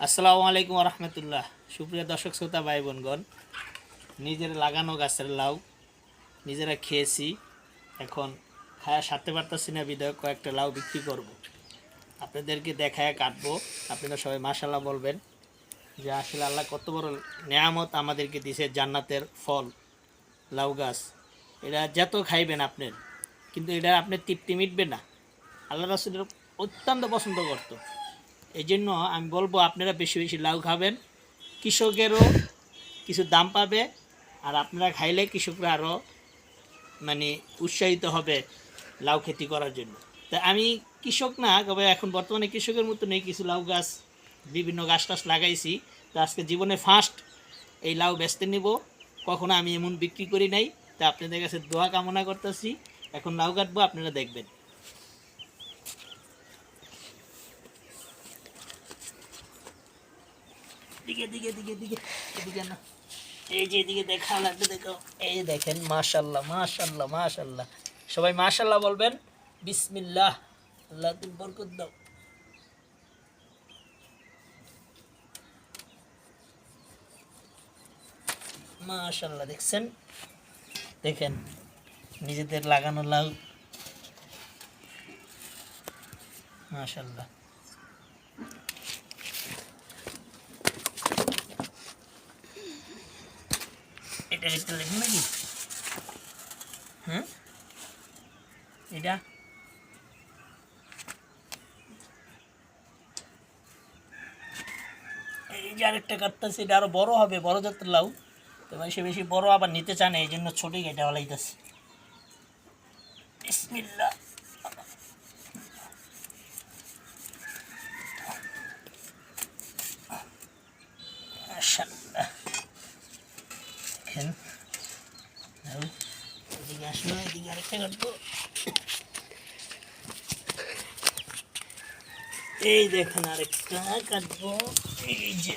আসসালামু আলাইকুম রহমতুল্লাহ। সুপ্রিয় দর্শক শ্রোতা ভাই বোনগণ, নিজের লাগানো গাছের লাউ নিজেরা খেয়েছি, এখন খায়া সারতে পারতেছি না, বিধায় কয়েকটা লাউ বিক্রি করব, আপনাদেরকে দেখায় কাটবো। আপনারা সবাই মাশাল্লাহ বলবেন যে আসলে আল্লাহ কত বড় নেয়ামত আমাদেরকে দিছে, জান্নাতের ফল লাউ গাছ। এটা যত খাইবেন আপনার, কিন্তু এটা আপনার তৃপ্তি মিটবে না। আল্লাহ রাসূলের অত্যন্ত পছন্দ করত, এই জন্য আমি বলবো আপনারা বেশি বেশি লাউ খাবেন, কৃষকেরও কিছু দাম পাবে, আর আপনারা খাইলে কৃষকরা আরও মানে উৎসাহিত হবে লাউ খেতি করার জন্য। তা আমি কৃষক না, তবে এখন বর্তমানে কৃষকের মতো নেই, কিছু লাউ গাছ বিভিন্ন গাছ টাছ লাগাইছি। তো আজকে জীবনে ফার্স্ট এই লাউ বেচতে নিব, কখনো আমি এমন বিক্রি করি নাই। তা আপনাদের কাছে দোয়া কামনা করতেছি। এখন লাউ কাটবো, আপনারা দেখবেন। দিকে দিকে দিকে দিকে এদিকে না, এই যে এদিকে দেখা লাগবে, দেখো এই দেখেন, মাশাল্লাহ মাশাল্লাহ মাশাল্লাহ। সবাই মাশাল্লাহ বলবেন, বিসমিল্লাহ, আল্লাহ তুমি বরকত দাও। মাশাল্লাহ, দেখছেন, দেখেন নিজেদের লাগানো লাউ, মাশাল্লাহ। এটা একটা লেখুন নাকি? হ্যাঁ, এটা এই যে আরেকটা কাটতেছে, এটা আরো বড় হবে, বড় জাতের লাউ। তো সে বেশি বড় আবার নিতে চান, এই জন্য ছোটই কেটে হলাইতেছে। বিসমিল্লাহ, মাশাআল্লাহ। দেখেন এদিকে আসলো, এদিকে আরেকটা কাটবো। এই দেখেন আরেকটা কাটবো, এই যে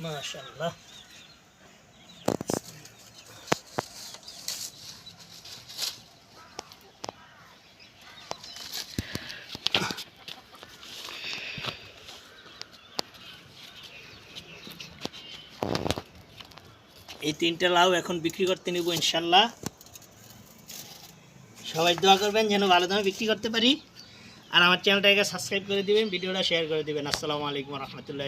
মাশাআল্লাহ। এই তিনটা লাউ এখন বিক্রি করতে নিব ইনশাল্লাহ। সবাই দোয়া করবেন যেন ভালো দামে বিক্রি করতে পারি, আর আমার চ্যানেলটাকে সাবস্ক্রাইব করে দিবেন, ভিডিওটা শেয়ার করে দিবেন। আসসালামু আলাইকুম রহমতুল্লাহ।